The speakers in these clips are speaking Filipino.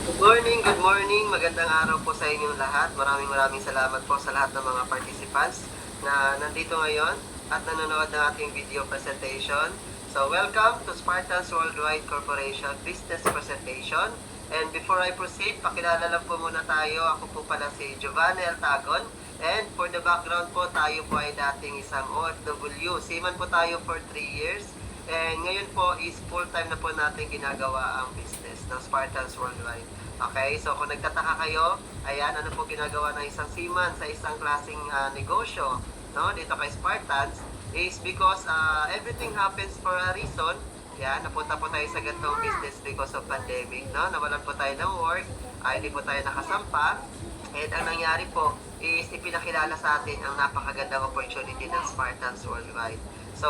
Good morning, magandang araw po sa inyong lahat. Maraming salamat po sa lahat ng mga participants na nandito ngayon at nanonood ng ating video presentation. So, welcome to Spartans Worldwide Corporation Business Presentation. And before I proceed, pakilala lang po muna tayo. Ako po pala si Giovanni Altagon. And for the background po, tayo po ay dating isang OFW. Seaman po tayo for 3 years. And ngayon po is full-time na po natin ginagawa ang business ng Spartans Worldwide. Okay, so kung nagtataka kayo, ayan, ano po ginagawa ng isang seaman sa isang klaseng negosyo, no, dito kay Spartans, is because everything happens for a reason. Yan, napunta po tayo sa ganitong business because of pandemic, no, nawalan po tayo ng work, hindi po tayo nakasampa, and ang nangyari po is ipinakilala sa atin ang napakagandang opportunity ng Spartans Worldwide. So,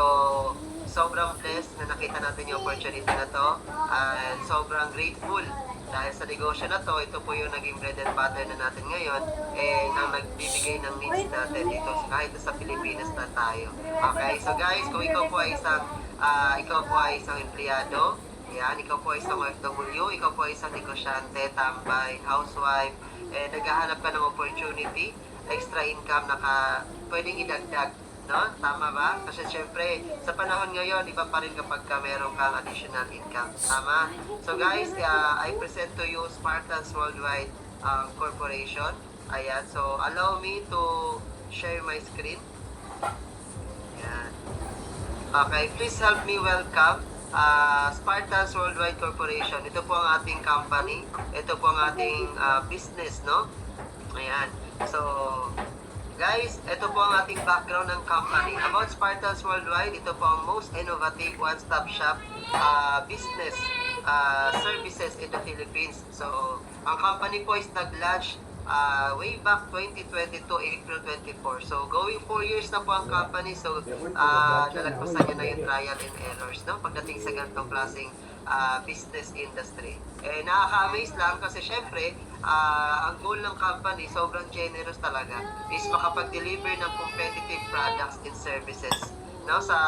sobrang blessed na nakita natin yung opportunity na to, and sobrang grateful dahil sa negosyo na to, ito po yung naging bread and butter na natin ngayon, ang nagbibigay ng needs natin dito kahit sa Pilipinas na tayo. Okay, so guys, kung ikaw po ay isang empleyado, yan, ikaw po ay isang OFW, ikaw po ay isang negosyante, tambay, housewife, naghahanap ka ng opportunity, extra income na pwedeng idagdag, no? Tama ba? Kasi syempre, sa panahon ngayon, iba pa rin kapag meron kang additional income. Tama? So guys, I present to you Spartans Worldwide Corporation. Ayan, so allow me to share my screen. Ayan. Okay, please help me welcome Spartans Worldwide Corporation. Ito po ang ating company. Ito po ang ating business, no? Ayan. So, guys, ito po ang ating background ng company. About Spartans Worldwide, ito po ang most innovative one-stop shop business services in the Philippines. So, ang company po is nag-launch way back 2022, April 24. So, going 4 years na po ang company. So, nalagpasan niya na yung trial and errors, no? Pagdating sa ganitong klaseng business industry. Nakaka-amaze lang kasi syempre, ang goal ng company, sobrang generous talaga, is makapag-deliver ng competitive products and services, no, sa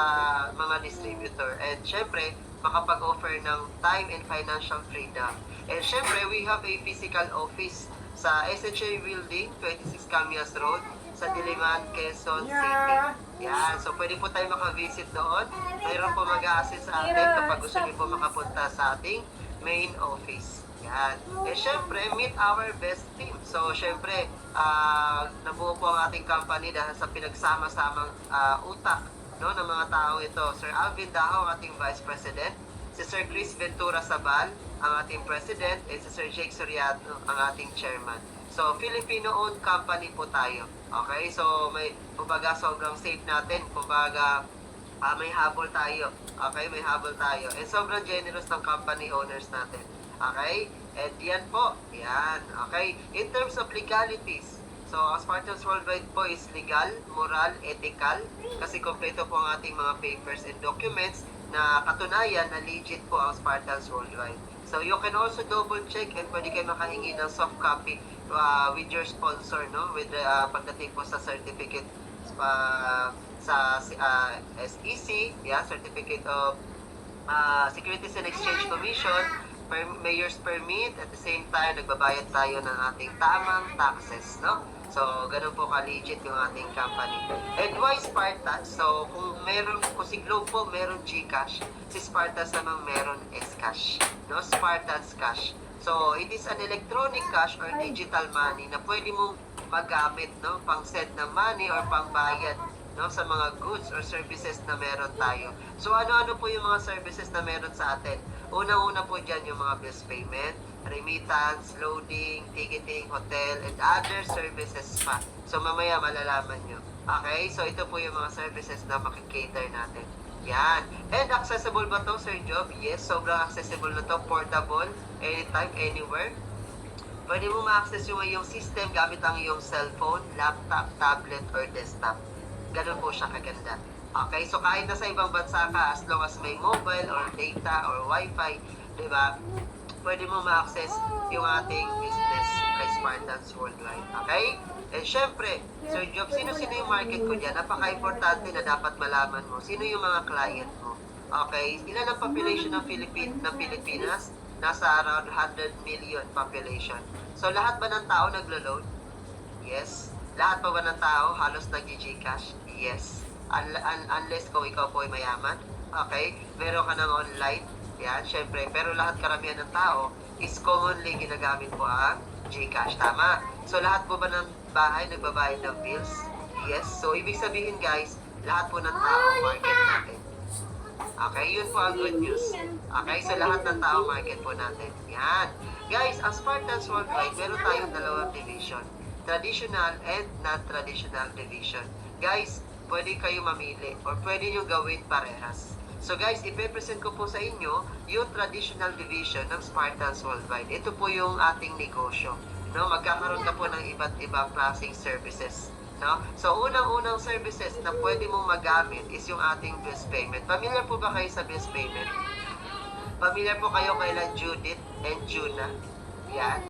mga distributor. And syempre, makapag-offer ng time and financial freedom. And syempre, we have a physical office sa SHA Building, 26 Camias Road, sa Diliman, Quezon City. Yan. So, pwede po tayo makavisit doon. Mayroon po mag-a-assist sa atin kapag gusto niyo po makapunta sa ating main office. Yan. And syempre, meet our best team. So, syempre, nabuo po ang ating company dahil sa pinagsama-samang utak, no, ng mga tao ito. Sir Alvin Daho, ang ating Vice President. Si Sir Chris Ventura Sabal, ang ating President. And si Sir Jake Soriano, ang ating Chairman. So, Filipino-owned company po tayo. Okay? So, kumbaga, sobrang safe natin. Kumbaga, may habol tayo. Okay? May habol tayo. And sobrang generous ng company owners natin. Okay? And yan po. Yan. Okay? In terms of legalities, so, ang Spartans Worldwide po is legal, moral, ethical. Kasi kompleto po ang ating mga papers and documents na katunayan na legit po ang Spartans Worldwide. So, you can also double check and pwede kayo makahingi ng soft copy with your sponsor, no? With pagdating po sa certificate sa SEC, yeah, Certificate of Securities and Exchange Commission, Mayor's Permit, at the same time, nagbabayad tayo ng ating tamang taxes, no? So, ganun po ka-legit yung ating company. And why Spartans? So, kung si Globe po, meron GCash. Si Spartans naman meron Scash. No? Spartans Cash. So, it is an electronic cash or digital money na pwede mong magamit, no? Pang-send ng money or pang-bayad, no, sa mga goods or services na meron tayo. So, ano-ano po yung mga services na meron sa atin? Unang-una po dyan yung mga bills payment, remittance, loading, ticketing, hotel, and other services pa. So, mamaya malalaman nyo. Okay? So, ito po yung mga services na makikater natin. Yan. And accessible ba to, Sir Job? Yes, sobrang accessible na to. Portable, anytime, anywhere. Pwede mo ma-access yung iyong system gamit ang iyong cellphone, laptop, tablet, or desktop. Ganun po siya kaganda. Okay, so kahit nasa ibang bansa ka, as long as may mobile or data or wifi, di ba, pwede mo ma-access yung ating business kay Spartans Worldwide. Okay? And syempre, Sir Job, sino-sino yung market ko dyan? Napaka-importante na dapat malaman mo. Sino yung mga client mo? Okay? Ilan ang population ng Pilipinas? nasa around 100 million population. So lahat ba ng tao naglo-load? Yes. Lahat pa ba ng tao halos nag-Gcash? Yes. Unless kung ikaw po ay mayaman. Okay? Meron ka ng online. Yan, syempre. Pero lahat karamihan ng tao is commonly ginagamit po ang Gcash. Tama. So lahat po ba ng bahay nagbabayad ng bills? Yes. So ibig sabihin guys, lahat po ng tao market natin. Okay, yun po ang good news. Okay, so lahat ng tao market po natin. Yan. Guys, as Spartans Worldwide, meron tayong dalawang division. Traditional and non-traditional division. Guys, pwede kayo mamili or pwede nyo gawin parehas. So guys, ipe-present ko po sa inyo yung traditional division ng Spartans Worldwide. Ito po yung ating negosyo. No, magkakaroon ka po ng iba't ibang klaseng services. No? So, unang-unang services na pwede mong magamit is yung ating bills payment. Familiar po ba kayo sa bills payment? Familiar po kayo kay Judith and Juna? Yan.